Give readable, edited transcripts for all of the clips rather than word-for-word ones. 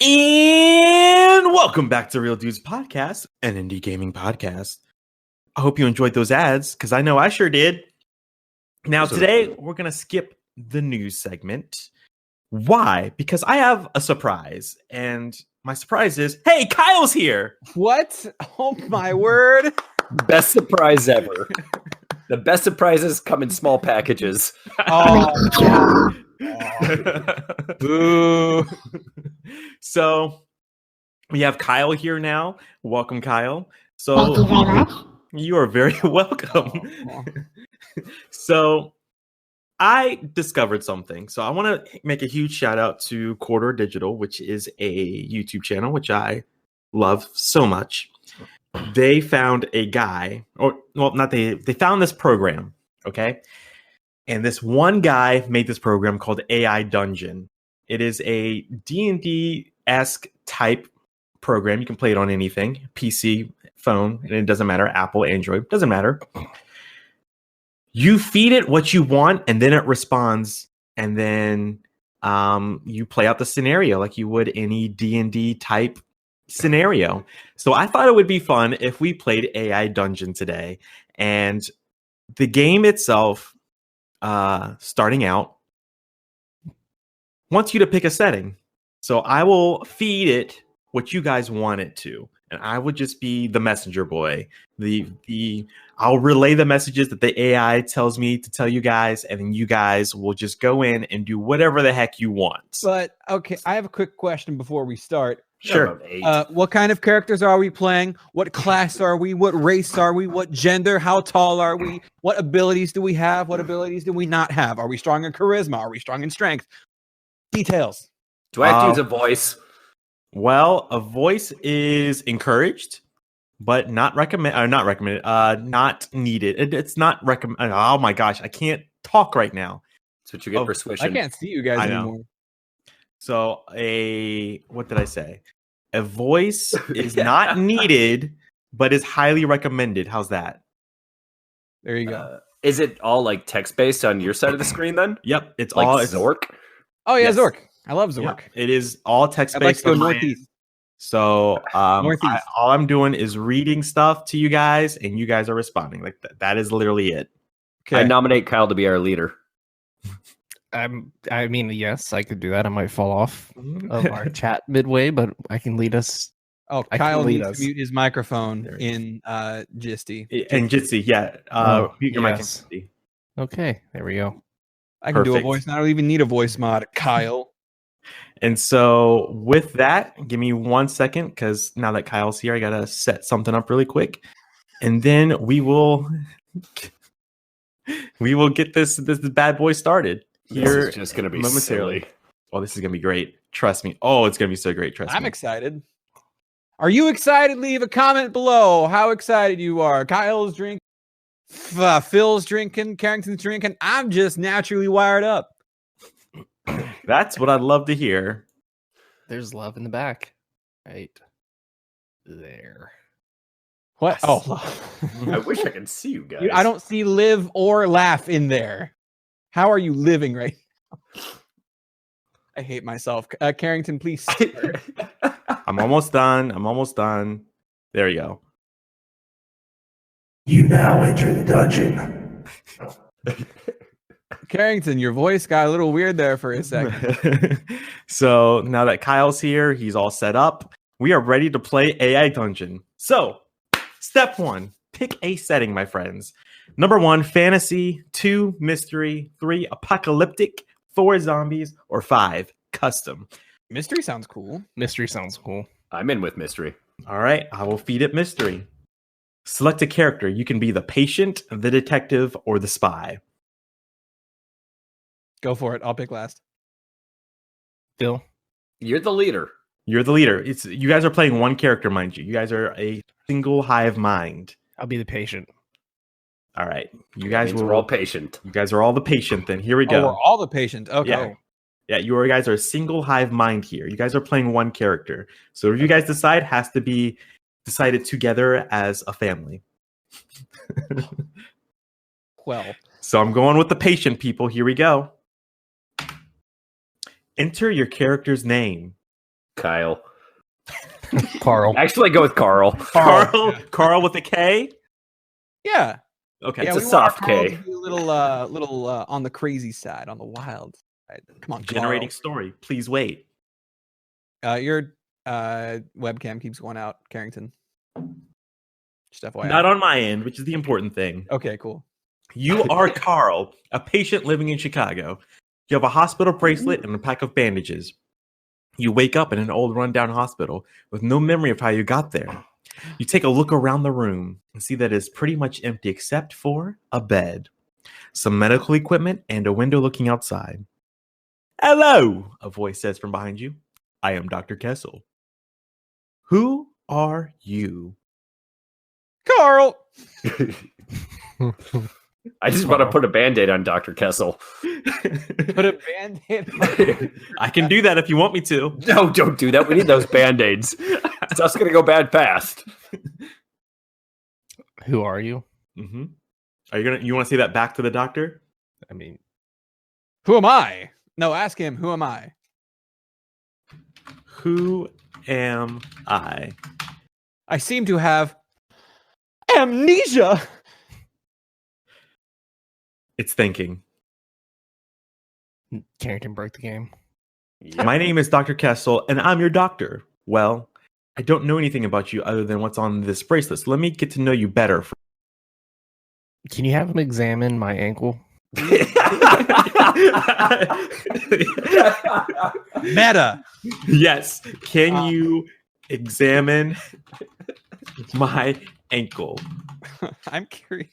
And welcome back to Real Dudes Podcast, an indie gaming podcast. I hope you enjoyed those ads, because I know I sure did. Now, today, we're going to skip the news segment. Why? Because I have a surprise, and my surprise is, hey, Kyle's here! What? Oh, my word. Best surprise ever. The best surprises come in small packages. Oh, boo. So we have Kyle here now. Welcome, Kyle. So Thank you very much. you are very welcome. So I discovered something. So I want to make a huge shout out to Corridor Digital, which is a YouTube channel, which I love so much. They found a guy, they found this program, okay? And this one guy made this program called AI Dungeon. It is a D&D-esque type program. You can play it on anything, PC, phone, and it doesn't matter, Apple, Android, doesn't matter. You feed it what you want, and then it responds, and then you play out the scenario like you would any D&D type scenario. So I thought it would be fun if we played AI Dungeon today. And the game itself, starting out, wants you to pick a setting. So I will feed it what you guys want it to, and I would just be the messenger boy. I'll relay the messages that the AI tells me to tell you guys, and then you guys will just go in and do whatever the heck you want. But okay, I have a quick question before we start. Sure. What kind of characters are we playing? What class are we? What race are we? What gender? How tall are we? What abilities do we have? What abilities do we not have? Are we strong in charisma? Are we strong in strength? Details. Do I have to use a voice? Well, a voice is encouraged, but not recommended. Not needed. It's not recommended. Oh my gosh, I can't talk right now. That's what you get for swishing. I can't see you guys anymore. So what did I say? A voice is not needed, but is highly recommended. How's that? There you go. Is it all like text based on your side of the screen then? Yep, it's like all Zork. Oh yeah, yes. Zork. I love Zork. Yeah, it is all text based. I'd like to go northeast. So Northeast. all I'm doing is reading stuff to you guys, and you guys are responding. Like that is literally it. Okay. I nominate Kyle to be our leader. I mean, yes, I could do that. I might fall off of our chat midway, but I can lead us. Oh, Kyle needs to mute his microphone in Jitsi. In Jitsi, yeah. Mute your yes. mic. Okay, there we go. I can do a voice. I don't even need a voice mod, Kyle. And so with that, give me 1 second, because now that Kyle's here, I gotta set something up really quick, and then we will get this bad boy started. Here, this is just gonna be momentarily. Silly. Oh, this is gonna be great. Trust me. Oh, it's gonna be so great. Trust me. I'm excited. Are you excited? Leave a comment below how excited you are. Kyle's drinking. Phil's drinking. Carrington's drinking. I'm just naturally wired up. That's what I'd love to hear. There's love in the back. Right there. What? Oh, I wish I could see you guys. I don't see live or laugh in there. How are you living right now? I hate myself. Carrington, please. I'm almost done. There you go. You now enter the dungeon. Carrington, your voice got a little weird there for a second. So now that Kyle's here, he's all set up. We are ready to play AI Dungeon. So, step 1, pick a setting, my friends. Number 1, fantasy. 2, mystery. 3, apocalyptic. 4, zombies. Or 5, custom. Mystery sounds cool. Mystery sounds cool. I'm in with mystery. All right, I will feed it mystery. Select a character. You can be the patient, the detective, or the spy. Go for it. I'll pick last. Phil? You're the leader. You're the leader. You guys are playing one character, mind you. You guys are a single hive mind. I'll be the patient. All right. You guys we're all patient. You guys are all the patient then. Here we go. Oh, we're all the patient. Okay. Yeah, you guys are a single hive mind here. You guys are playing one character. So if you guys decide, has to be decided together as a family. Well. So I'm going with the patient people. Here we go. Enter your character's name. Kyle. Carl. Actually, go with Carl. Carl with a K. Yeah. Okay, Yeah, It's we a want our soft Carl K. to be a little on the crazy side, on the wild side. Come on, generating story. Please wait. Carl. Your webcam keeps going out, Carrington. Just FYI. Not on my end, which is the important thing. Okay, cool. You are Carl, a patient living in Chicago. You have a hospital bracelet and a pack of bandages. You wake up in an old rundown hospital with no memory of how you got there. You take a look around the room and see that it's pretty much empty except for a bed, some medical equipment, and a window looking outside. Hello, a voice says from behind you. I am Dr. Kessel. Who are you? Carl. I just want to put a Band-Aid on Dr. Kessel. Put a band-aid on. I can do that if you want me to. No, don't do that. We need those Band-Aids. Stuff's going to go bad fast. Who are you? Mm-hmm. You want to say that back to the doctor? I mean, Who am I? No, ask him. Who am I? Who am I? I seem to have amnesia. It's thinking. Carrington broke the game. My name is Dr. Kessel, and I'm your doctor. Well, I don't know anything about you other than what's on this bracelet, so let me get to know you better. Can you have him examine my ankle? Meta. Yes. Can you examine my ankle? I'm curious.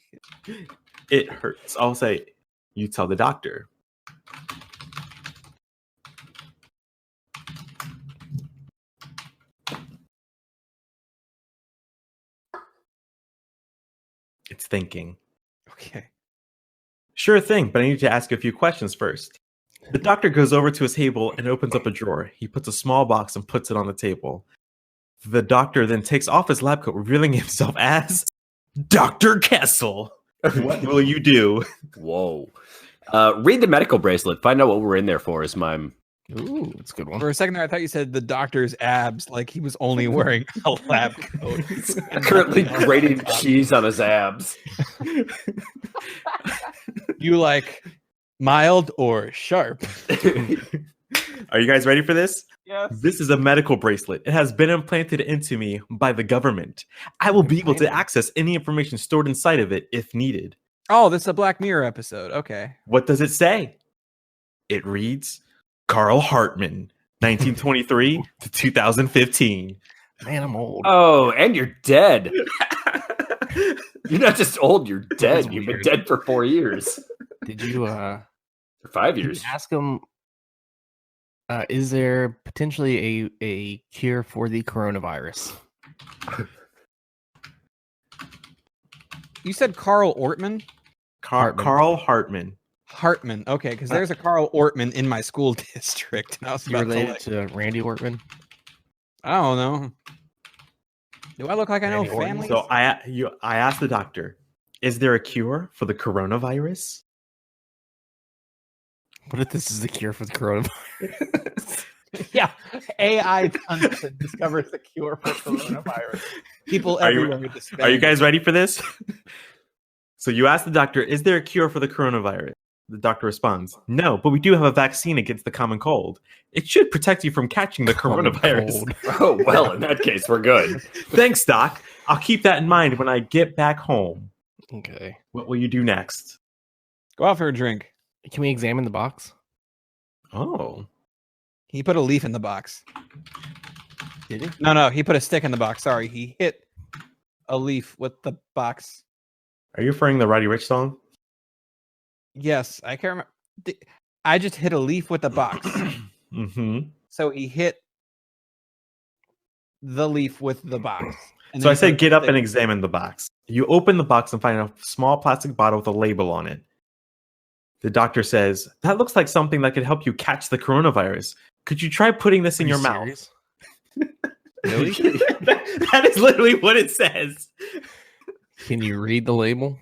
It hurts. I'll say, you tell the doctor. It's thinking. Okay. Sure thing, but I need to ask you a few questions first. The doctor goes over to his table and opens up a drawer. He puts a small box and puts it on the table. The doctor then takes off his lab coat, revealing himself as Dr. Kessel. What will you do? Whoa. Read the medical bracelet. Find out what we're in there for is mime. Ooh, that's a good one. For a second there, I thought you said the doctor's abs, like he was only wearing a lab coat. Currently grating cheese on his abs. You like mild or sharp? Are you guys ready for this? Yes. This is a medical bracelet. It has been implanted into me by the government. I will be able to access any information stored inside of it if needed. Oh, this is a Black Mirror episode. Okay. What does it say? It reads Carl Hartman, 1923 to 2015. Man, I'm old. Oh, and you're dead. You're not just old, you're dead. That's You've been weird. dead for 4 years. Did you For 5 did you years. ask him? Is there potentially a cure for the coronavirus? You said Carl Ortman? Hartman. Carl Hartman. Hartman. Okay, because there's a Carl Ortman in my school district. And I was You about to, related like, to Randy Ortman? I don't know. Do I look like I know Randy Orton. families? So I asked the doctor, is there a cure for the coronavirus? What if this is the cure for the coronavirus? Yeah, AI discovers the cure for coronavirus. People Are you- everywhere disband. Are you guys ready for this? So you ask the doctor, is there a cure for the coronavirus? The doctor responds, no, but we do have a vaccine against the common cold. It should protect you from catching the coronavirus. Oh, well, in that case, we're good. Thanks, Doc. I'll keep that in mind when I get back home. Okay. What will you do next? Go out for a drink? Can we examine the box? Oh. He put a leaf in the box. Did he? No, he put a stick in the box. Sorry, he hit a leaf with the box. Are you referring to the Roddy Rich song? Yes, I can't remember. I just hit a leaf with the box. Mm-hmm. So he hit the leaf with the box. And So then I he said, put get a up and stick- examine the box. You open the box and find a small plastic bottle with a label on it. The doctor says, that looks like something that could help you catch the coronavirus. Could you try putting this in Are your you mouth? serious? Really? That is literally what it says. Can you read the label?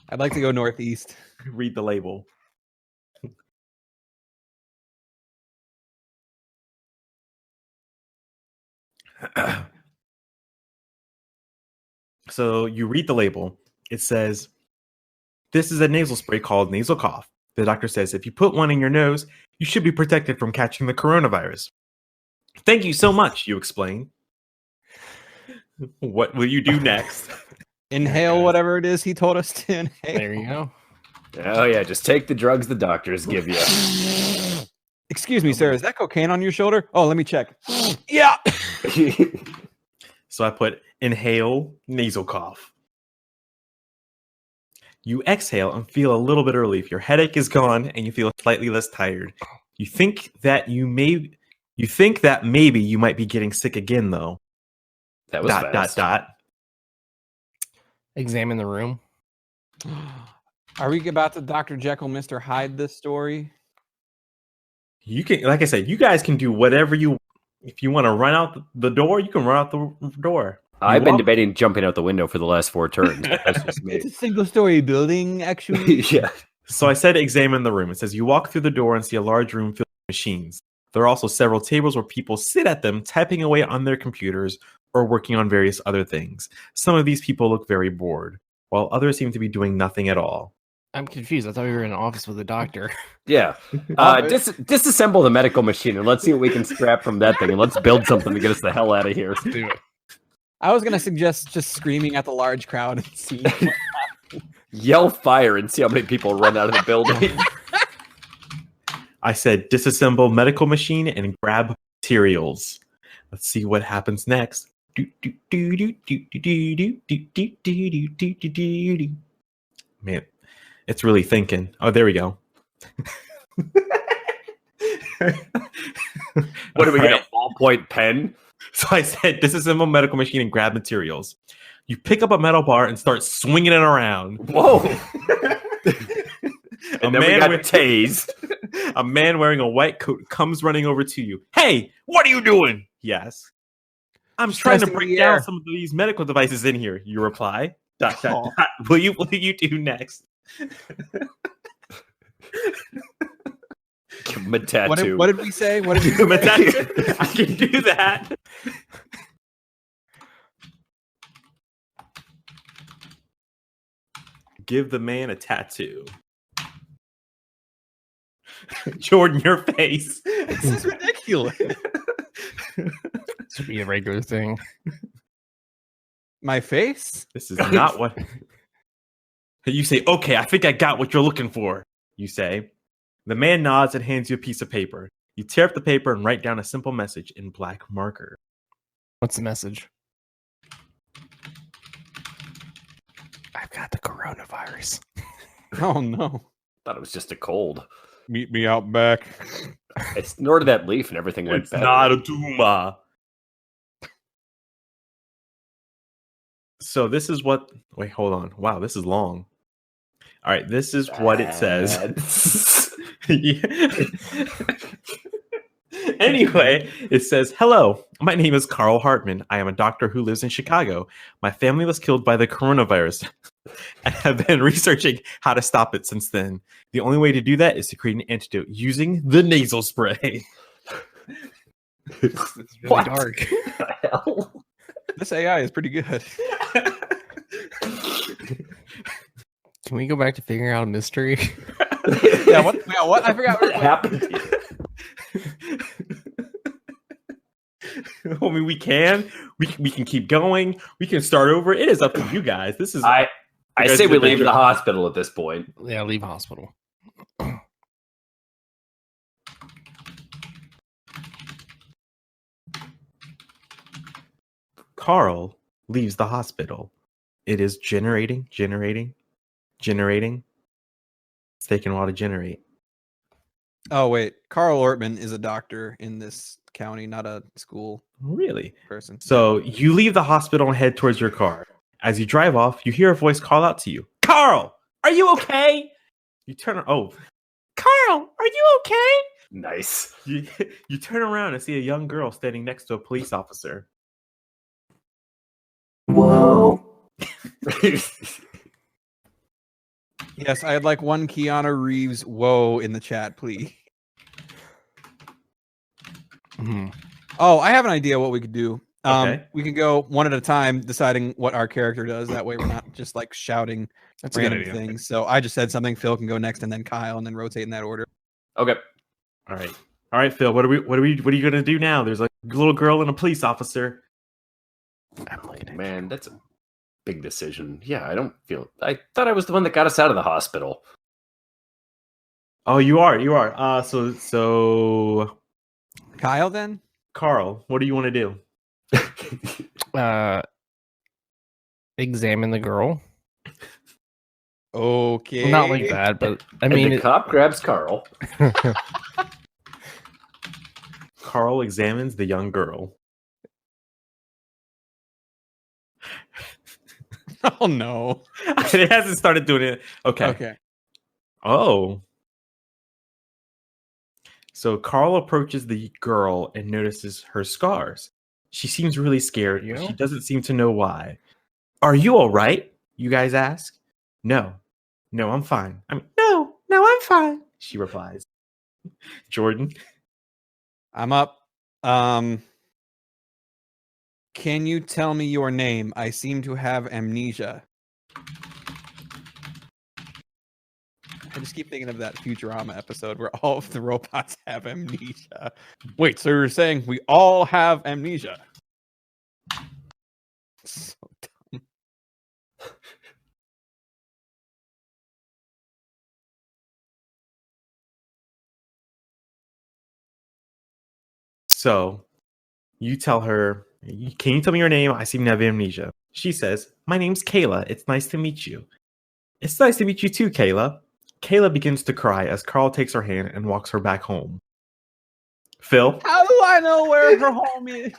I'd like to go northeast. Read the label. So you read the label. It says, "This is a nasal spray called nasal cough. The doctor says if you put one in your nose, you should be protected from catching the coronavirus. Thank you so much," you explain. What will you do next? Inhale whatever it is he told us to inhale. There you go. Oh yeah, just take the drugs the doctors give you. Excuse me, sir. Is that cocaine on your shoulder? Oh, let me check. Yeah. So I put inhale nasal cough. You exhale and feel a little bit of relief. Your headache is gone and you feel slightly less tired. You think that maybe you might be getting sick again though. That was fast. Examine the room. Are we about to Dr. Jekyll, Mr. Hyde this story? You can, like I said, you guys can do whatever you. If you want to run out the door, you can run out the door. I've been debating jumping out the window for the last 4 turns. That's just me. It's a single-story building, actually. Yeah. So I said examine the room. It says you walk through the door and see a large room filled with machines. There are also several tables where people sit at them, typing away on their computers or working on various other things. Some of these people look very bored, while others seem to be doing nothing at all. I'm confused. I thought we were in an office with a doctor. Yeah. Disassemble the medical machine and let's see what we can scrap from that thing and let's build something to get us the hell out of here. Let's do it. I was going to suggest just screaming at the large crowd and seeing. Yell fire and see how many people run out of the building. I said disassemble medical machine and grab materials. Let's see what happens next. Man, it's really thinking. Oh, there we go. What do we get, a ballpoint pen? So I said disassemble medical machine and grab materials. You pick up a metal bar and start swinging it around. Whoa. And then we got tased. A man wearing a white coat comes running over to you. "Hey, what are you doing?" he asks. "I'm trying to break down some of these medical devices in here," you reply. ... Will you do next? Give him a tattoo. What did we say? What did we Give him a tattoo. I can do that. Give the man a tattoo. Jordan, your face. This is ridiculous. Should be a regular thing. My face? This is not what... You say, "Okay, I think I got what you're looking for," you say. The man nods and hands you a piece of paper. You tear up the paper and write down a simple message in black marker. What's the message? I've got the coronavirus. Oh, no. Thought it was just a cold. Meet me out back. I snorted that leaf and everything went It's better. not a tumor. So this is what... Wait, hold on. Wow, this is long. All right, this is what it says. Anyway, it says, "Hello, my name is Carl Hartman. I am a doctor who lives in Chicago. My family was killed by the coronavirus. I have been researching how to stop it since then. The only way to do that is to create an antidote using the nasal spray." It's really What? dark. What the hell? This AI is pretty good. Can we go back to figuring out a mystery? Yeah, what? I forgot What happened? I mean, we can keep going. We can start over. It is up to you guys. This is I say we leave the hospital at this point. Yeah, leave hospital. Carl leaves the hospital. It is generating. It's taking a while to generate. Oh, wait. Carl Ortman is a doctor in this county, not a school Really? person. So you leave the hospital and head towards your car. As you drive off, you hear a voice call out to you. "Carl, are you okay?" You turn. Oh, Carl, are you okay? Nice. You turn around and see a young girl standing next to a police officer. Whoa. Yes, I'd like one Keanu Reeves whoa in the chat, please. Mhm. Oh, I have an idea what we could do. Okay. We can go one at a time, deciding what our character does. That way, we're not just like shouting That's a good random idea. things. So I just said something. Phil can go next, and then Kyle, and then rotate in that order. Okay. All right, Phil. What are you gonna do now? There's like a little girl and a police officer. I'm looking at Man, that's a big decision. Yeah, I thought I was the one that got us out of the hospital. Oh, you are. So Kyle, then. Carl, what do you want to do? examine the girl. Okay. Well, not like that, but I And mean, the cop grabs Carl. Carl examines the young girl. Oh no. It hasn't started doing it. Okay. Okay. Oh. So Carl approaches the girl and notices her scars. She seems really scared, but she doesn't seem to know why. Are you all right? You guys ask. No, I'm fine. No, I'm fine. She replies. Jordan. I'm up. Can you tell me your name? I seem to have amnesia. I just keep thinking of that Futurama episode where all of the robots have amnesia. Wait, so you're saying we all have amnesia? So dumb. So you tell her, can you tell me your name? I seem to have amnesia. She says, my name's Kayla. It's nice to meet you. It's nice to meet you too, Kayla. Kayla begins to cry as Carl takes her hand and walks her back home. Phil? How do I know where her home is?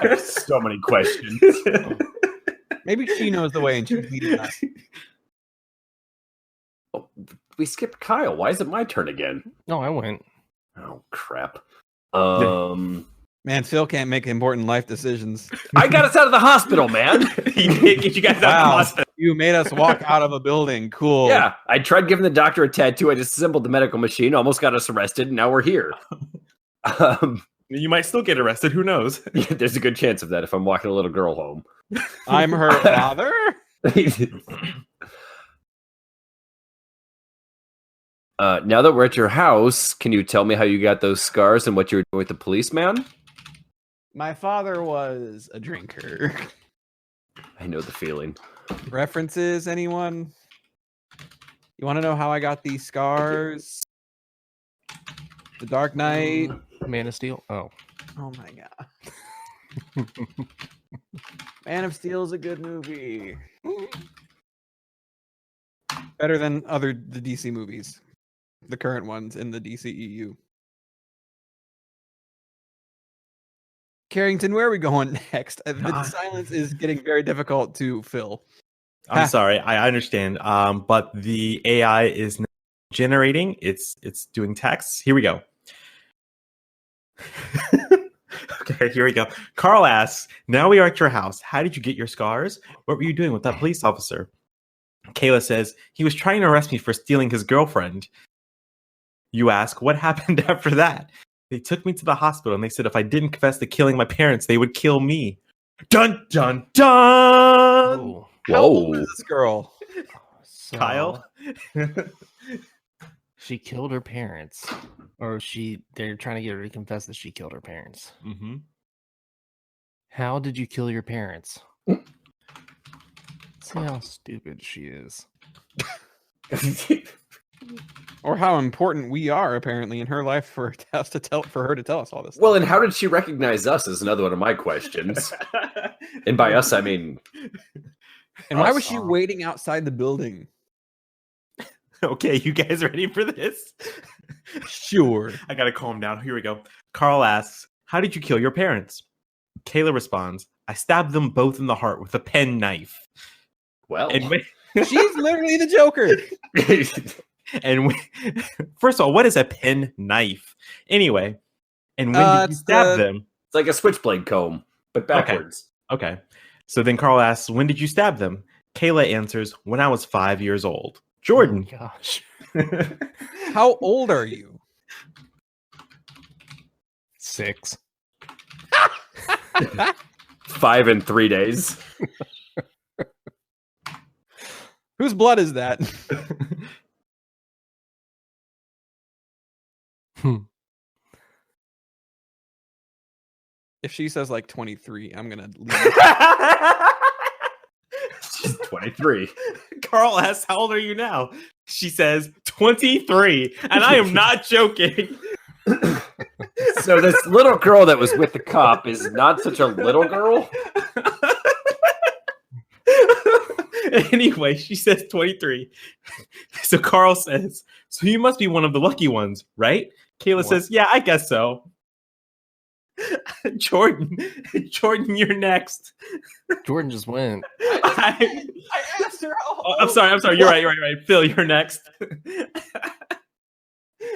I have so many questions. Maybe she knows the way and she's leading us. Oh, we skipped Kyle. Why is it my turn again? no, I went. Oh, crap. Man, Phil can't make important life decisions. I got us out of the hospital, man. He did get you guys out of the Wow. hospital. You made us walk out of a building. Cool. Yeah, I tried giving the doctor a tattoo. I disassembled the medical machine, almost got us arrested, and now we're here. You might still get arrested. Who knows? There's a good chance of that if I'm walking a little girl home. I'm her father. Now that we're at your house, can you tell me how you got those scars and what you were doing with the policeman? My father was a drinker. I know the feeling. References, anyone? You want to know how I got these scars? The Dark Knight. Man of Steel. Oh, Oh my god. Man of Steel is a good movie. Better than the DC movies. The current ones in the DCEU. Carrington, where are we going next? The silence is getting very difficult to fill. I'm sorry. I understand. But the AI is now generating. It's doing texts. Here we go. Okay, here we go. Carl asks, now we are at your house. How did you get your scars? What were you doing with that police officer? Kayla says, he was trying to arrest me for stealing his girlfriend. You ask, what happened after that? They took me to the hospital and they said if I didn't confess to killing my parents, they would kill me. Dun, dun, dun! Ooh. How old is this girl? So, Kyle? she killed her parents, or they're trying to get her to confess that she killed her parents. Mm-hmm. How did you kill your parents? See how stupid she is. Or how important we are apparently in her life for her to tell us all this. Well, and how did she recognize us is another one of my questions. And by us, I mean... And why was she waiting outside the building? Okay, you guys ready for this? Sure. I gotta calm down. Here we go. Carl asks, how did you kill your parents? Kayla responds, I stabbed them both in the heart with a pen knife. Well... She's literally the Joker. First of all, what is a pen knife? Anyway, and when did you stab them? It's like a switchblade comb, but backwards. Okay. So then Carl asks, when did you stab them? Kayla answers, when I was 5 years old. Jordan. Oh, gosh. How old are you? 6. 5 in 3 days. Whose blood is that? If she says like 23, I'm gonna leave. She's 23. Carl asks, "How old are you now?" She says, 23, and I am not joking. So this little girl that was with the cop is not such a little girl. Anyway, she says 23. So Carl says, "So you must be one of the lucky ones, right?" Kayla says, "Yeah, I guess so." Jordan, you're next. Jordan just went. I asked her. I'm sorry. You're right. Phil, you're next.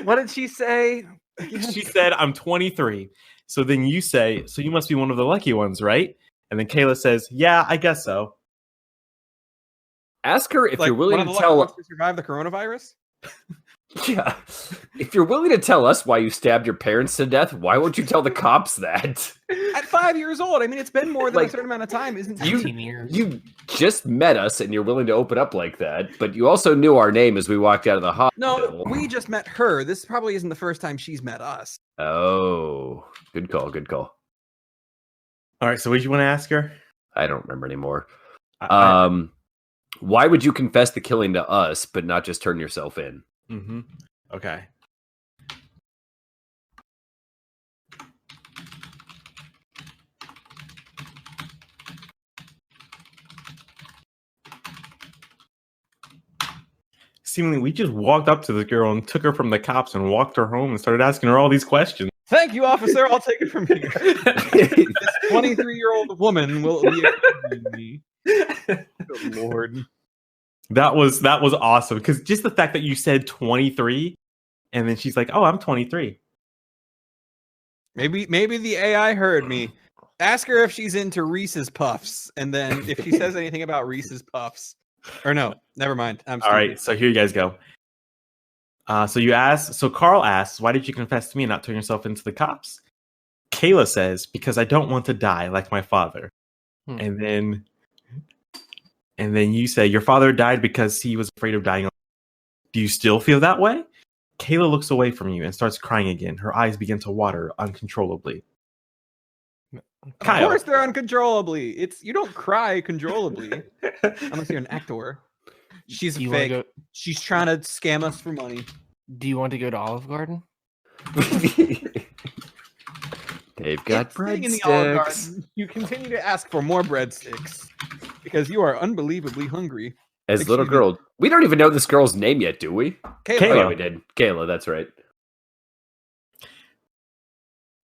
What did she say? She said, "I'm 23." So then you say, "So you must be one of the lucky ones, right?" And then Kayla says, "Yeah, I guess so." Ask her if Like, you're willing one of to the lucky tell. ones to survive the coronavirus. Yeah, if you're willing to tell us why you stabbed your parents to death, why won't you tell the cops that? At 5 years old, I mean, it's been more than Like, a certain amount of time, isn't it? 15 years. You just met us and you're willing to open up like that, but you also knew our name as we walked out of the hospital. No, we just met her. This probably isn't the first time she's met us. Oh, good call. All right. So what did you want to ask her? I don't remember anymore. I- Why would you confess the killing to us, but not just turn yourself in? Mm-hmm. Okay. Seemingly, we just walked up to the girl and took her from the cops and walked her home and started asking her all these questions. Thank you, officer. I'll take it from here. This 23-year-old woman will be accompanying me. Good Lord. That was awesome, because just the fact that you said 23 and then she's like, "Oh, I'm 23." Maybe the AI heard me. Ask her if she's into Reese's Puffs, and then if she says anything about Reese's Puffs, or no, never mind. I'm All right, so here you guys go. So Carl asks, "Why did you confess to me and not turn yourself into the cops?" Kayla says, "Because I don't want to die like my father." And then you say, "Your father died because he was afraid of dying." Do you still feel that way? Kayla looks away from you and starts crying again. Her eyes begin to water uncontrollably. Of Kyle. course, they're uncontrollably. You don't cry controllably unless you're an actor. She's Do you wanna fake. go- She's trying to scam us for money. Do you want to go to Olive Garden? They've got Sitting in the Olive breadsticks. Garden, you continue to ask for more breadsticks because you are unbelievably hungry. As little Excuse me. girl, we don't even know this girl's name yet, do we? Kayla, Kayla. Oh, yeah, we did. Kayla, that's right.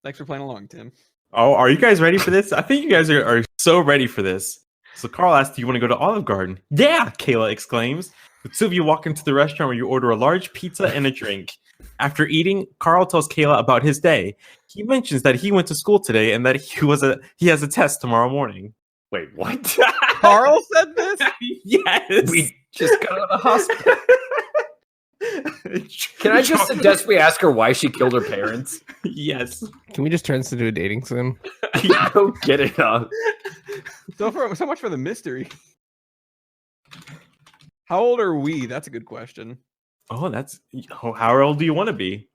thanks for playing along, Tim. Oh, are you guys ready for this? I think you guys are so ready for this. So Carl asks, "Do you want to go to Olive Garden?" "Yeah," Kayla exclaims. The two of you walk into the restaurant where you order a large pizza and a drink. After eating, Carl tells Kayla about his day. He mentions that he went to school today and that he has a test tomorrow morning. Wait, what? Carl said this? Yes. We just got out of the hospital. Can I just suggest we ask her why she killed her parents? Yes. Can we just turn this into a dating sim? I don't get it, huh? So much for the mystery. How old are we? That's a good question. Oh, that's how old do you want to be?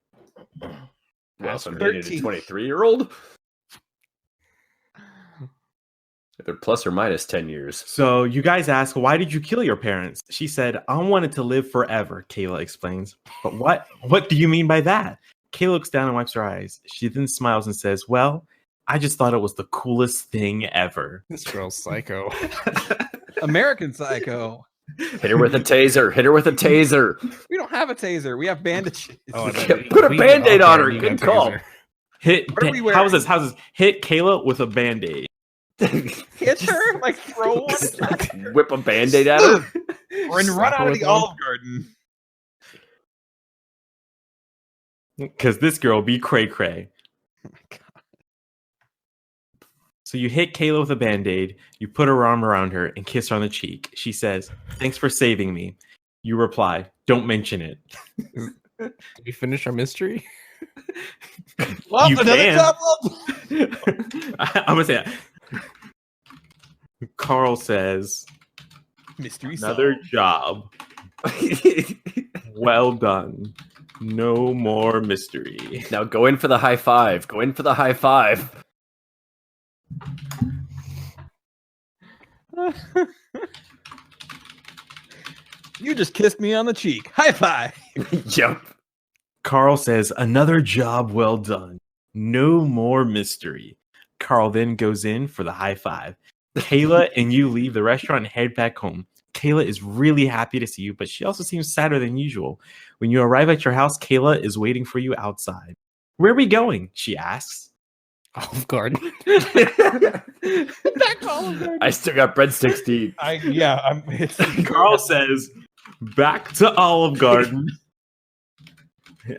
Well, so I'm dating a 13. 23-year-old? They're plus or minus 10 years. So you guys ask, "Why did you kill your parents?" She said, "I wanted to live forever," Kayla explains. "But what do you mean by that?" Kayla looks down and wipes her eyes. She then smiles and says, "Well, I just thought it was the coolest thing ever." This girl's psycho. American Psycho. Hit her with a taser. Hit her with a taser. We don't have a taser. We have bandages. Oh, Put a Band-Aid on her. Good call. What are we wearing? How's this? Hit Kayla with a Band-Aid. Hit her? Like throw one? Whip a Band-Aid at her. Or and run out of the Olive Garden. Because this girl be cray-cray. Oh my God. So you hit Kayla with a Band-Aid, you put her arm around her and kiss her on the cheek. She says, "Thanks for saving me." You reply, "Don't mention it." Did we finish our mystery? Well, You another can. double. I'm gonna say that. Carl says, Mystery another solved. job. Well done. No more mystery. Now go in for the high five. Go in for the high five. You just kissed me on the cheek. High five. Yep. Carl says, another job well done. No more mystery. Carl then goes in for the high five. Kayla and you leave the restaurant and head back home. Kayla is really happy to see you, but she also seems sadder than usual. When you arrive at your house, Kayla is waiting for you outside. Where are we going? She asks. Olive Garden. I still got breadsticks to eat. Carl says, back to Olive Garden.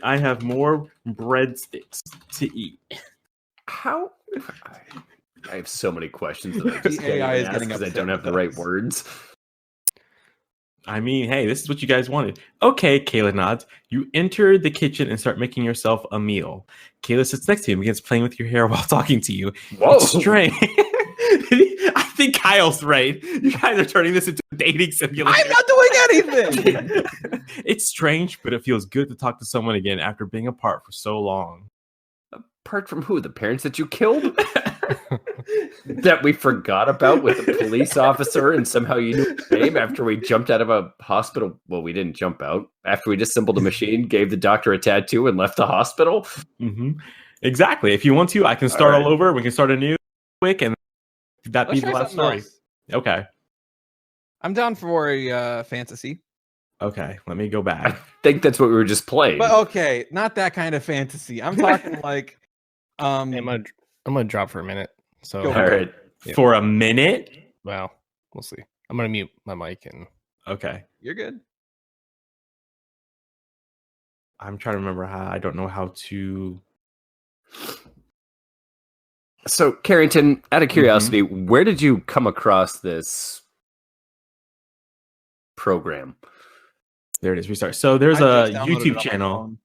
I have more breadsticks to eat. How? I have so many questions that I just The AI is can't getting ask because I upset don't have the with right us. words. I mean, hey, this is what you guys wanted. Okay, Kayla nods. You enter the kitchen and start making yourself a meal. Kayla sits next to you and begins playing with your hair while talking to you. Whoa. It's strange. I think Kyle's right. You guys are turning this into a dating simulator. I'm not doing anything. It's strange, but it feels good to talk to someone again after being apart for so long. Apart from who? The parents that you killed? That we forgot about with the police officer and somehow you knew his name after we jumped out of a hospital. Well, we didn't jump out. After we disassembled a machine, gave the doctor a tattoo and left the hospital. Mm-hmm. Exactly. If you want to, I can start all over. We can start anew quick and that be Let's the try last something story. else. Okay. I'm down for a fantasy. Okay. Let me go I back. think that's what we were just playing. But okay, not that kind of fantasy. I'm talking like I'm gonna drop for a minute. So Go All right. Yeah. For a minute? well, we'll see. I'm gonna mute my mic and Okay. you're good. I'm trying to remember how. I don't know how to. So, Carrington, out of curiosity, where did you come across this program? There it is. Restart. So there's I a just downloaded it YouTube on my channel. phone.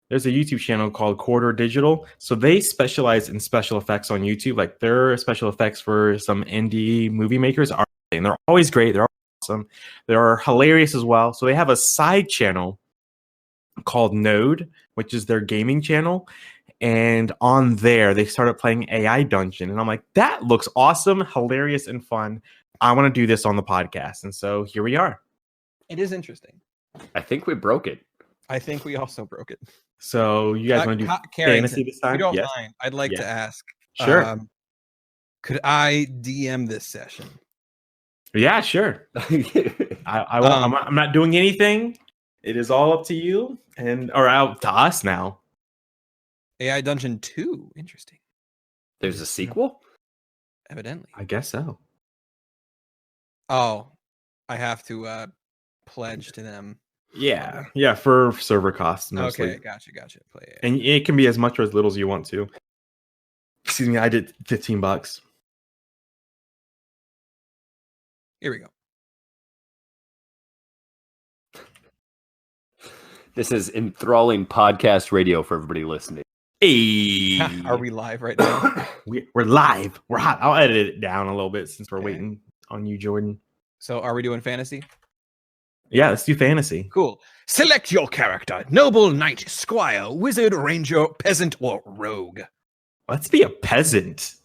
There's a YouTube channel called Quarter Digital. So they specialize in special effects on YouTube. Like their special effects for some indie movie makers are, and they're always great. They're awesome. They're hilarious as well. So they have a side channel called Node, which is their gaming channel. And on there, they started playing AI Dungeon. And I'm like, that looks awesome, hilarious, and fun. I want to do this on the podcast. And so here we are. It is interesting. I think we broke it. I think we also broke it. So you guys want to do Carrington, fantasy this if time? you don't Yes. mind, I'd like Yes. to ask. Sure. Could I DM this session? Yeah, sure. I won't, I'm not doing anything. It is all up to you or out to us now. AI Dungeon 2. Interesting. There's a sequel? Evidently. I guess so. Oh, I have to pledge to them. Yeah, for server costs mostly. Okay, gotcha. Play it. And it can be as much or as little as you want to. Excuse me, I did $15. Here we go. This is enthralling podcast radio for everybody listening. Hey, Are we live right now? we're live. We're hot. I'll edit it down a little bit since we're Okay. waiting on you, Jordan. So are we doing fantasy? Yeah, let's do fantasy. Cool. Select your character. Noble, knight, squire, wizard, ranger, peasant, or rogue. Let's be a peasant.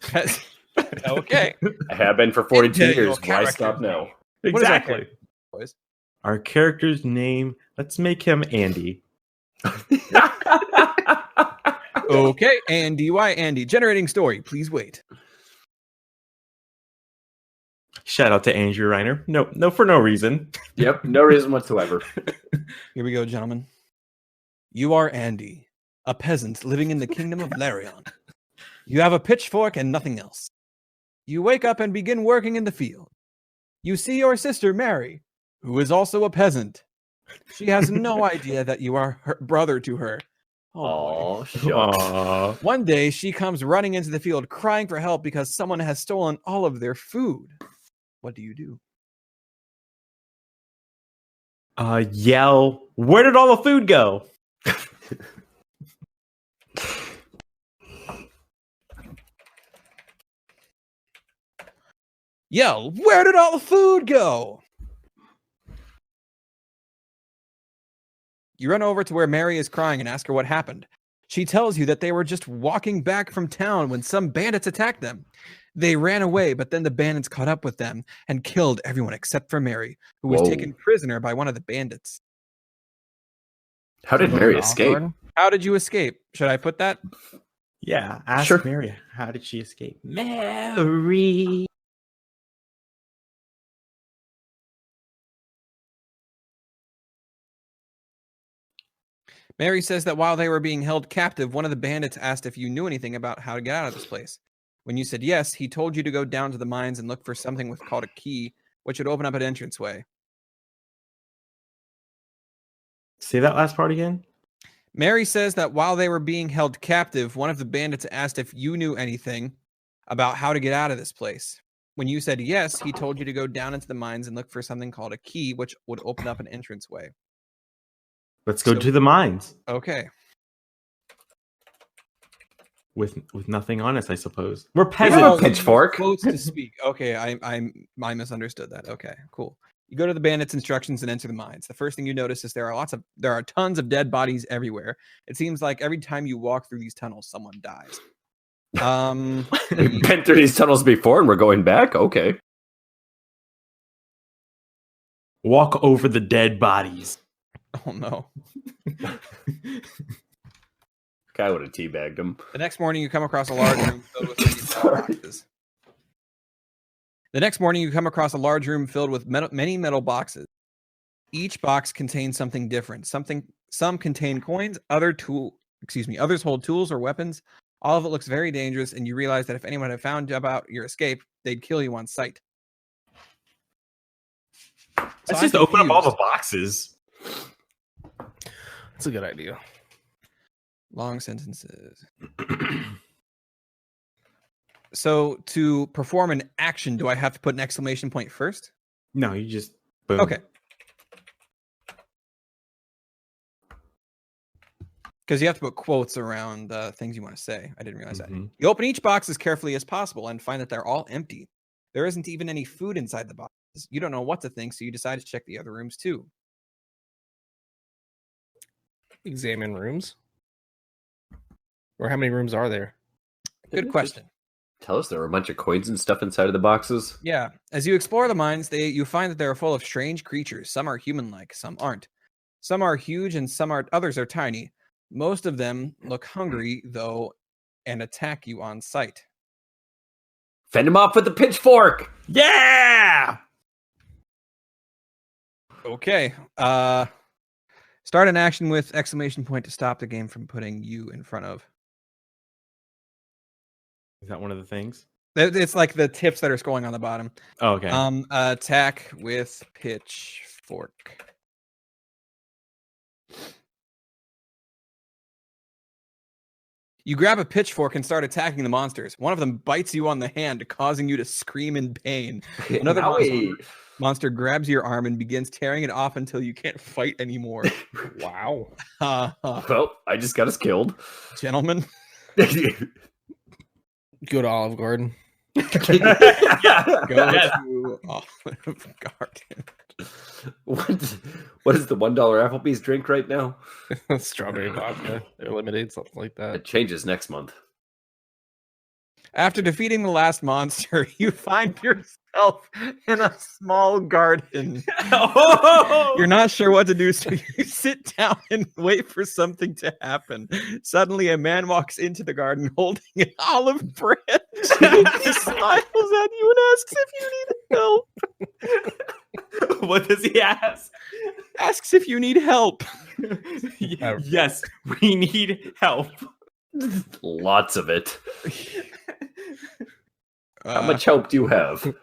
Okay. I have been for 42 Into your years. Why character. stop now? What is our Exactly. character, boys? Our character's name, let's make him Andy. Okay, Andy. Generating story. Please wait. Shout out to Andrew Reiner. No, for no reason. Yep, no reason whatsoever. Here we go, gentlemen. You are Andy, a peasant living in the kingdom of Larion. You have a pitchfork and nothing else. You wake up and begin working in the field. You see your sister Mary, who is also a peasant. She has no idea that you are her brother to her. Oh, boy. Oh, shucks. Aw. One day, she comes running into the field crying for help because someone has stolen all of their food. What do you do? Yell, where did all the food go? Yo, where did all the food go? You run over to where Mary is crying and ask her what happened. She tells you that they were just walking back from town when some bandits attacked them. They ran away, but then the bandits caught up with them and killed everyone except for Mary, who was taken prisoner by one of the bandits. How did Mary escape? How did you escape? Should I put that? Yeah, ask Sure. Mary, how did she escape? Mary. Mary says that while they were being held captive, one of the bandits asked if you knew anything about how to get out of this place. When you said yes, he told you to go down to the mines and look for something called a key, which would open up an entranceway. Say that last part again. Mary says that while they were being held captive, one of the bandits asked if you knew anything about how to get out of this place. When you said yes, he told you to go down into the mines and look for something called a key, which would open up an entranceway. Let's go to the mines Okay. with nothing on us, I suppose. We're We have peasants. a pitchfork. Quotes to speak. Okay, I misunderstood that. Okay, cool. You go to the bandits' instructions and enter the mines. The first thing you notice is there are tons of dead bodies everywhere. It seems like every time you walk through these tunnels, someone dies. We've been through these tunnels before and we're going back? Okay. Walk over the dead bodies. Oh no. Guy would have teabagged him. The next morning, you come across a large room filled with many boxes. The next morning, you come across a large room filled with many metal boxes. Each box contains something different. Some contain coins, others hold tools or weapons. All of it looks very dangerous, and you realize that if anyone had found about your escape, they'd kill you on sight. Let's just open up all the boxes. That's a good idea. Long sentences. So to perform an action, do I have to put an exclamation point first? No, you just boom. Okay. Because you have to put quotes around things you want to say. I didn't realize that. You open each box as carefully as possible and find that they're all empty. There isn't even any food inside the boxes. You don't know what to think, so you decide to check the other rooms too. Examine rooms. Or how many rooms are there? Good question. Tell us there were a bunch of coins and stuff inside of the boxes. Yeah. As you explore the mines, you find that they are full of strange creatures. Some are human-like, some aren't. Some are huge and others are tiny. Most of them look hungry, though, and attack you on sight. Fend him off with the pitchfork! Yeah! Okay. Start an action with exclamation point to stop the game from putting you in front of. Is that one of the things? It's like the tips that are scrolling on the bottom. Oh, okay. Attack with pitchfork. You grab a pitchfork and start attacking the monsters. One of them bites you on the hand, causing you to scream in pain. Another monster grabs your arm and begins tearing it off until you can't fight anymore. Wow. Well, I just got us killed. Gentlemen. Go to Olive Garden. Go to Olive Garden. What is the $1 Applebee's drink right now? Strawberry vodka or lemonade, something like that. It changes next month. After defeating the last monster, you find yourself in a small garden. You're not sure what to do, so you sit down and wait for something to happen. Suddenly, a man walks into the garden holding an olive branch. He smiles at you and asks if you need help. What does he ask? Asks if you need help. Yes, we need help. Lots of it. How Uh, much help do you have?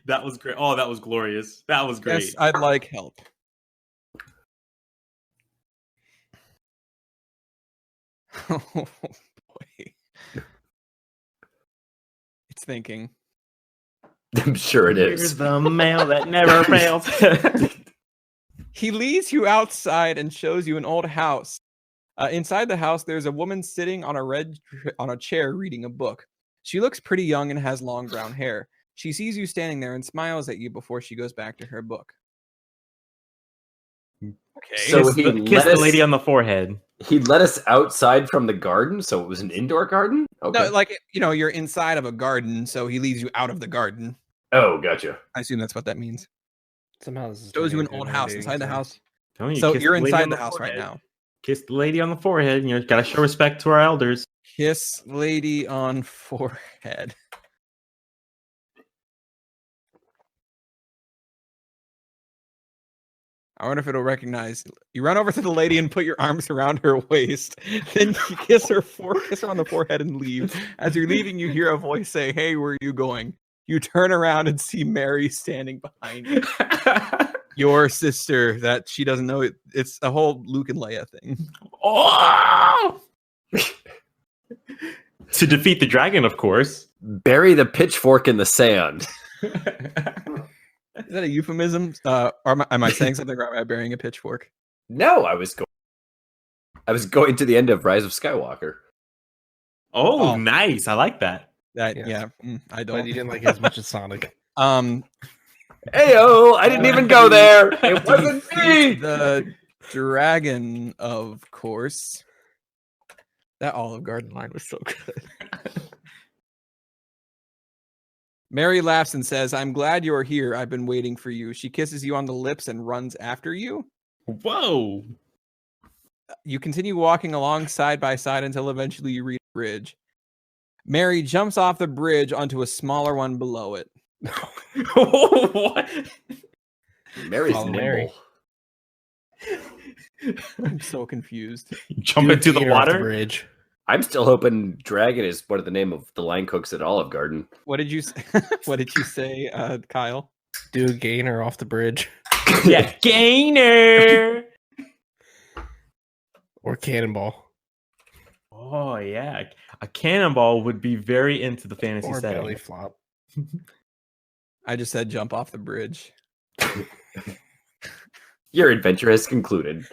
That was great. Oh, that was glorious. That was great. Yes, I'd like help. Oh boy. It's thinking. I'm sure it Here's is. the mail that never fails. He leads you outside and shows you an old house. Inside the house, there's a woman sitting on a chair reading a book. She looks pretty young and has long brown hair. She sees you standing there and smiles at you before she goes back to her book. Okay. So Kiss the lady on the forehead. He let us outside from the garden, so it was an indoor garden? Okay. No, like, you're inside of a garden, so he leads you out of the garden. Oh, gotcha. I assume that's what that means. Somehow this is Shows you an turning old into a house dating inside the site. house. Telling So kiss you're the lady inside on the house right forehead. now. Kiss the lady on the forehead. Gotta show respect to our elders. Kiss lady on forehead. I wonder if it'll recognize. You run over to the lady and put your arms around her waist. Then you kiss her on the forehead and leave. As you're leaving, you hear a voice say, "Hey, where are you going?" You turn around and see Mary standing behind you. Your sister, that she doesn't know. It's a whole Luke and Leia thing. Oh! To defeat the dragon, of course. Bury the pitchfork in the sand. Is that a euphemism? Or am I saying something wrong by burying a pitchfork? No, I was going to the end of Rise of Skywalker. Oh, Oh. nice. I like that. That Yeah. I But don't. you didn't like it as much as Sonic. Heyo, I didn't even go there. It wasn't me. The dragon, of course. That Olive Garden line was so good. Mary laughs and says, "I'm glad you're here. I've been waiting for you." She kisses you on the lips and runs after you. Whoa. You continue walking along side by side until eventually you reach a bridge. Mary jumps off the bridge onto a smaller one below it. What? Mary's Follow nimble. Mary. I'm so confused. Jump Do a into the gator off water? bridge. I'm still hoping Dragon is one of the name of the line cooks at Olive Garden. What did you say? What did you say, Kyle? Do a gainer off the bridge. Yeah, gainer. Or cannonball. Oh, yeah. A cannonball would be very into the fantasy Or belly setting. flop. I just said jump off the bridge. Your adventure has concluded.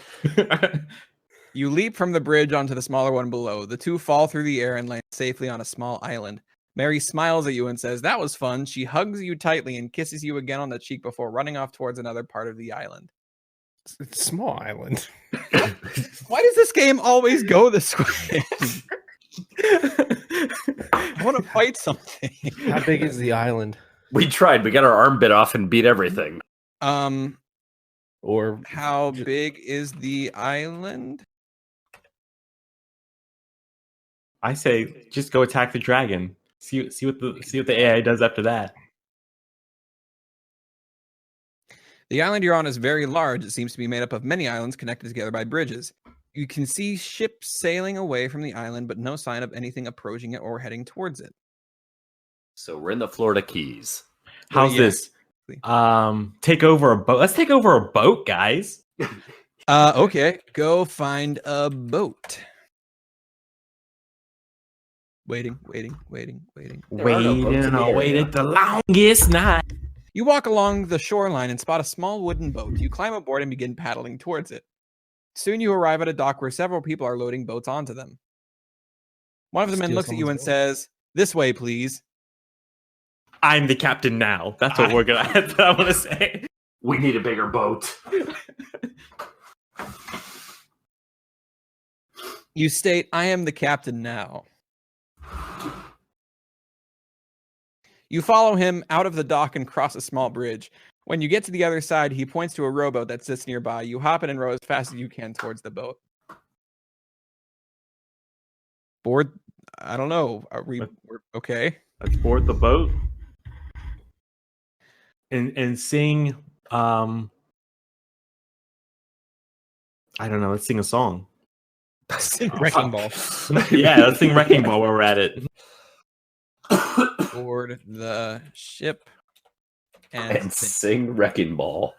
You leap from the bridge onto the smaller one below. The two fall through the air and land safely on a small island. Mary smiles at you and says, "That was fun." She hugs you tightly and kisses you again on the cheek before running off towards another part of the island. It's a small island. Why does this game always go this way? I want to fight something. How big is the island? We tried. We got our arm bit off and beat everything. Or How big is the island? I say just go attack the dragon. See what the AI does after that. The island you're on is very large. It seems to be made up of many islands connected together by bridges. You can see ships sailing away from the island, but no sign of anything approaching it or heading towards it. So we're in the Florida Keys. How's Yeah. this? Take over a boat. Let's take over a boat, guys. Okay, go find a boat. Waiting. There are no boats Waiting, in the area. waited the longest night. You walk along the shoreline and spot a small wooden boat. You climb aboard and begin paddling towards it. Soon you arrive at a dock where several people are loading boats onto them. One of the men Steal looks at you and someone's boat. says, "This way, please." I'm the captain now. That's what we're gonna. That's what I want to say. We need a bigger boat. You state, "I am the captain now." You follow him out of the dock and cross a small bridge. When you get to the other side, he points to a rowboat that sits nearby. You hop in and row as fast as you can towards the boat. Board? I don't know. We're okay? Let's board the boat and sing. I don't know. Let's sing a song. Wrecking Ball. Yeah, let's sing Wrecking Ball while we're at it. Board the ship And and sing Wrecking Ball.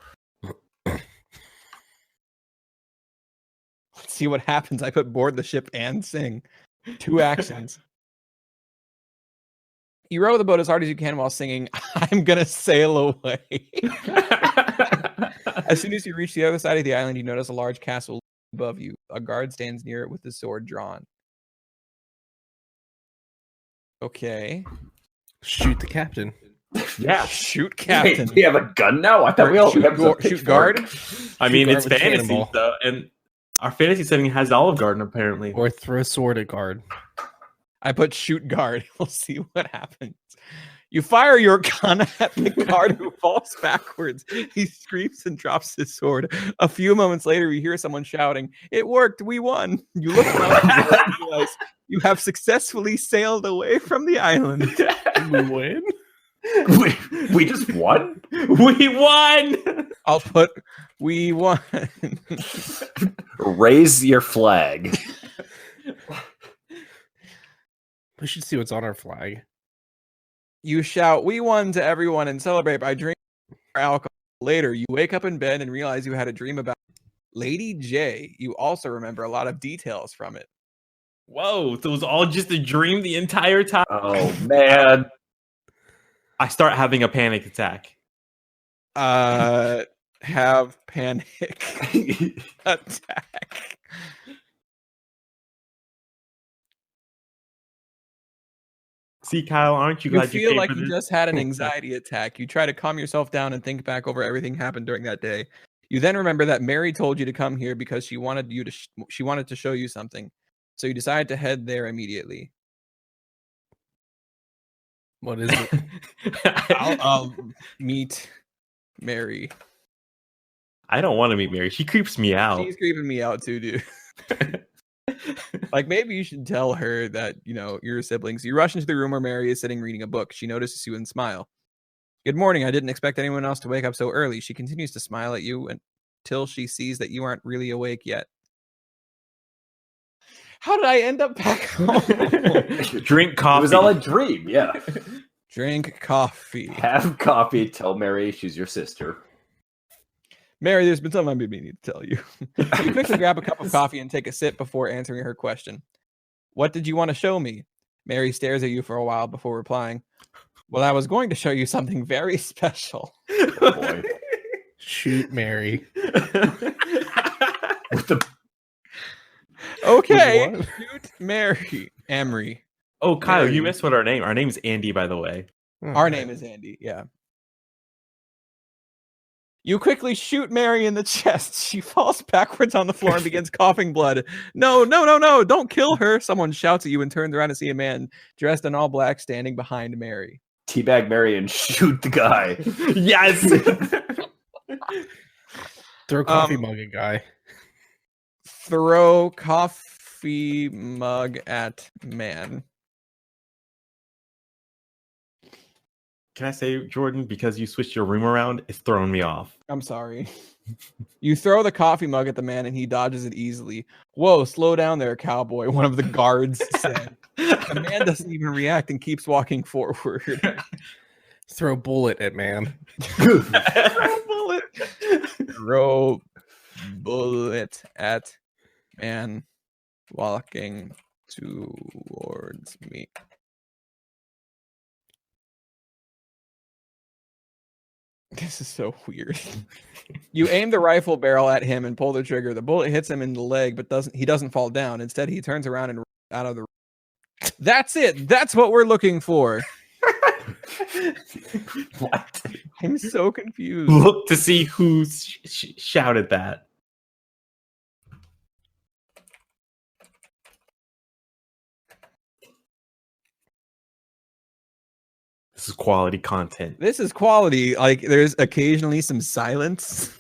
let's see what happens. I put board the ship and sing. 2 actions. You row the boat as hard as you can while singing, "I'm gonna sail away." As soon as you reach the other side of the island, you notice a large castle above you. A guard stands near it with his sword drawn. Okay. Shoot the captain. Yeah. Shoot Wait, captain. do we have a gun now? I thought we all shoot, have a shoot guard. I Shoot mean, guard it's with a fantasy, cannonball. though, and our fantasy setting has Olive Garden apparently. Or throw sword at guard. I put shoot guard. We'll see what happens. You fire your gun at the guard who falls backwards. He screams and drops his sword. A few moments later, you hear someone shouting, "It worked! We won!" You look around and realize you have successfully sailed away from the island. We win? we just won? We won. I'll put we won. Raise your flag. We should see what's on our flag. You shout, "We won!" to everyone and celebrate by drinking alcohol. Later, you wake up in bed and realize you had a dream about Lady J. You also remember a lot of details from it. Whoa! So it was all just a dream the entire time. Oh, man. I start having a panic attack. Have panic attack. See, Kyle, aren't you You glad feel came like for you this? just had an anxiety attack. You try to calm yourself down and think back over everything happened during that day. You then remember that Mary told you to come here because she wanted you to she wanted to show you something. So you decide to head there immediately. What is it? I'll meet Mary. I don't want to meet Mary. She creeps me out. She's creeping me out too, dude. Like, maybe you should tell her that, you know, you're siblings. You rush into the room where Mary is sitting reading a book. She notices you and smile. "Good morning. I didn't expect anyone else to wake up so early." She continues to smile at you until she sees that you aren't really awake yet. How did I end up back home? Drink coffee. It was all a dream, yeah. Drink coffee. Have coffee. Tell Mary she's your sister. Mary, there's been something I've been meaning to tell you. You quickly grab a cup of coffee and take a sip before answering her question. "What did you want to show me?" Mary stares at you for a while before replying, "Well, I was going to show you something very special." Oh, boy. Shoot Mary. With the Okay, What? shoot Mary. Amory. Oh, Kyle, you Mary. missed what our name. Our name's Andy, by the way. Our name is Andy, yeah. You quickly shoot Mary in the chest. She falls backwards on the floor and begins coughing blood. "No, no, no, no, don't kill her." Someone shouts at you and turns around to see a man dressed in all black standing behind Mary. teabag Mary and shoot the guy. Yes. Throw a coffee mug at guy. Throw coffee mug at man. Can I say, Jordan, because you switched your room around, it's throwing me off. I'm sorry. You throw the coffee mug at the man and he dodges it easily. "Whoa, slow down there, cowboy," one of the guards said. The man doesn't even react and keeps walking forward. Throw bullet at man. Bullet. Throw bullet at man walking towards me. This is so weird. You aim the rifle barrel at him and pull the trigger. The bullet hits him in the leg, but he doesn't fall down. Instead, he turns around and runs out of the room. That's it. That's what we're looking for. What? I'm so confused. Look to see who shouted that. This is quality content. This is quality. Like, there's occasionally some silence.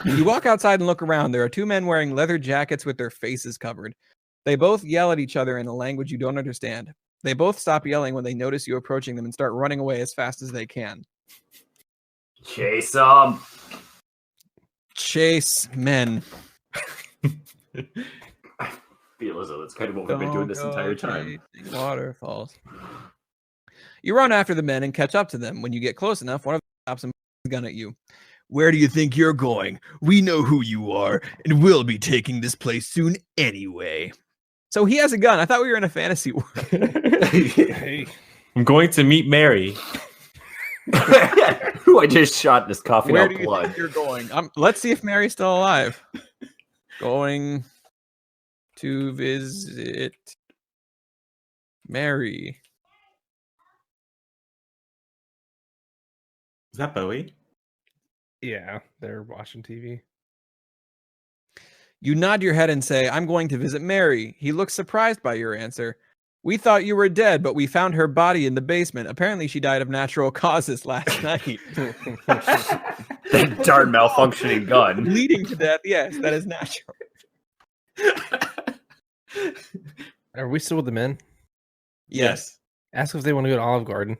You walk outside and look around. There are two men wearing leather jackets with their faces covered. They both yell at each other in a language you don't understand. They both stop yelling when they notice you approaching them and start running away as fast as they can. Chase them. Chase men. I feel as though that's kind of what we've been doing this entire time. Chasing waterfalls. You run after the men and catch up to them. When you get close enough, one of them stops and points a gun at you. "Where do you think you're going? We know who you are, and we'll be taking this place soon anyway." So he has a gun. I thought we were in a fantasy world. Hey. I'm going to meet Mary. Who I just shot this coughing Where out do you blood. think you're going? Let's see if Mary's still alive. Going to visit Mary. Is that Bowie? Yeah, they're watching TV. You nod your head and say, I'm going to visit Mary. He looks surprised by your answer. We thought you were dead, but we found her body in the basement. Apparently, she died of natural causes last night. That darn malfunctioning gun. Bleeding to death. Yes, that is natural. Are we still with the men? Yes. Ask if they want to go to Olive Garden.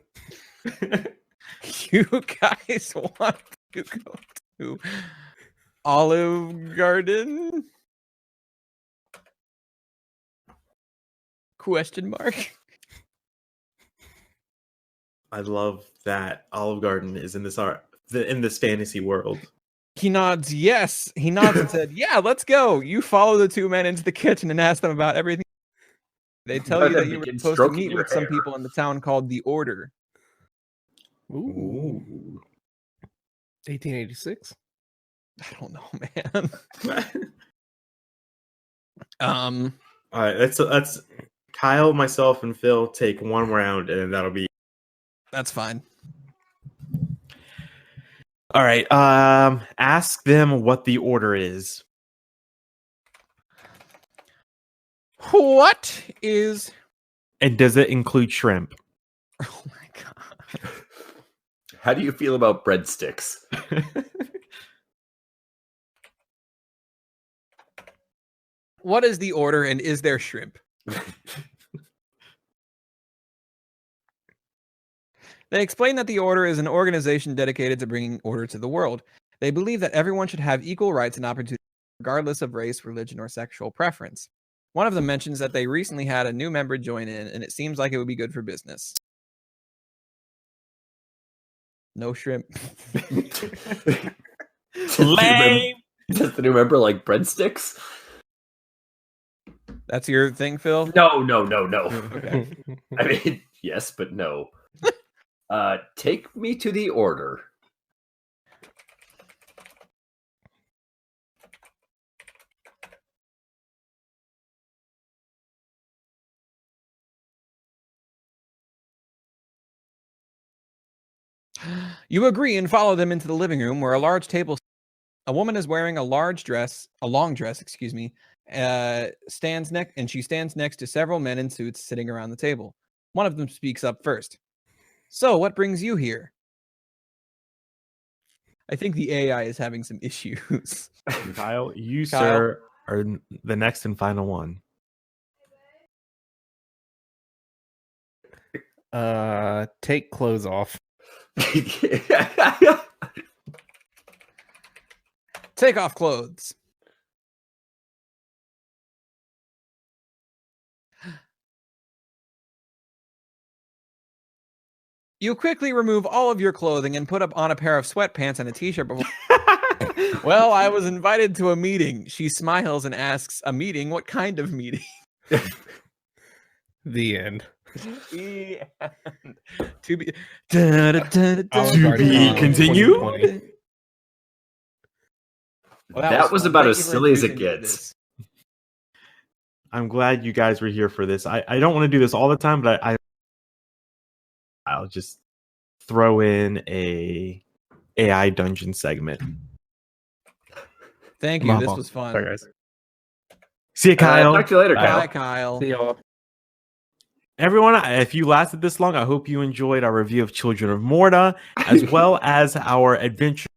You guys want to go to Olive Garden? Question mark. I love that Olive Garden is in this in this fantasy world. He nods yes. He nods and said, yeah, let's go. You follow the two men into the kitchen and ask them about everything. They tell Let you that them you were begin supposed to stroking meet your with some hair. people in the town called the Order. Ooh. 1886. I don't know, man. All right, let's Kyle, myself, and Phil take one round, and that'll be That's fine. all right. Ask them what the order is. What is? And does it include shrimp? Oh my god! How do you feel about breadsticks? What is the Order, and is there shrimp? They explain that the Order is an organization dedicated to bringing order to the world. They believe that everyone should have equal rights and opportunities, regardless of race, religion, or sexual preference. One of them mentions that they recently had a new member join in, and it seems like it would be good for business. No shrimp. Lame. Does the new member like breadsticks? That's your thing, Phil? No. Okay. I mean, yes, but no. Take me to the Order. You agree and follow them into the living room where a large table. A woman is wearing a long dress, stands next to several men in suits sitting around the table. One of them speaks up first. So, what brings you here? I think the AI is having some issues. Kyle, you Kyle? sir are the next and final one. Take clothes off. Take off clothes. You quickly remove all of your clothing and put up on a pair of sweatpants and a t-shirt before. Well, I was invited to a meeting. She smiles and asks, a meeting? What kind of meeting? The end. The end. To be continued. Well, that was fun. about Thank as you for silly as it introducing me to gets. this. I'm glad you guys were here for this. I don't want to do this all the time, but I'll just throw in a AI dungeon segment. Thank I'm you. off This on- was fun. Sorry, guys. See you, Kyle. Talk to you later, Kyle. Bye, Kyle. See y'all. Everyone, if you lasted this long, I hope you enjoyed our review of Children of Morta, as well as our adventure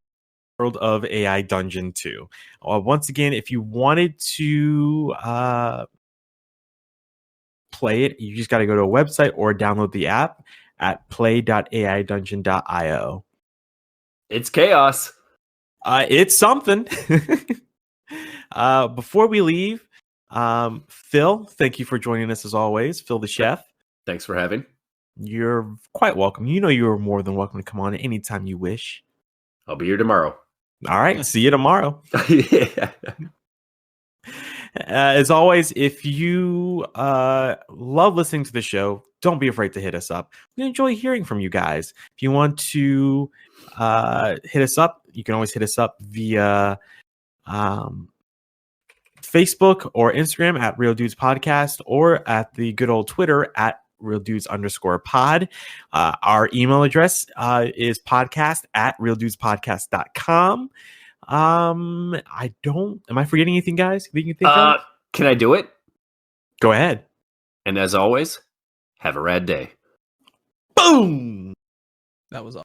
world of AI Dungeon 2. Once again, if you wanted to play it, you just got to go to a website or download the app at play.aidungeon.io. It's chaos. It's something. Before we leave, Phil, thank you for joining us as always. Phil the chef. Thanks for having. You're quite welcome. You know you're more than welcome to come on anytime you wish. I'll be here tomorrow. All right. See you tomorrow. Yeah. As always, if you love listening to the show, don't be afraid to hit us up. We enjoy hearing from you guys. If you want to hit us up, you can always hit us up via Facebook or Instagram at Real Dudes Podcast, or at the good old Twitter at realdudes_pod. Our email address is podcast@realdudespodcast.com. Am I forgetting anything, guys? That you can think of? Can I do it? Go ahead. And as always, have a rad day. Boom! That was all.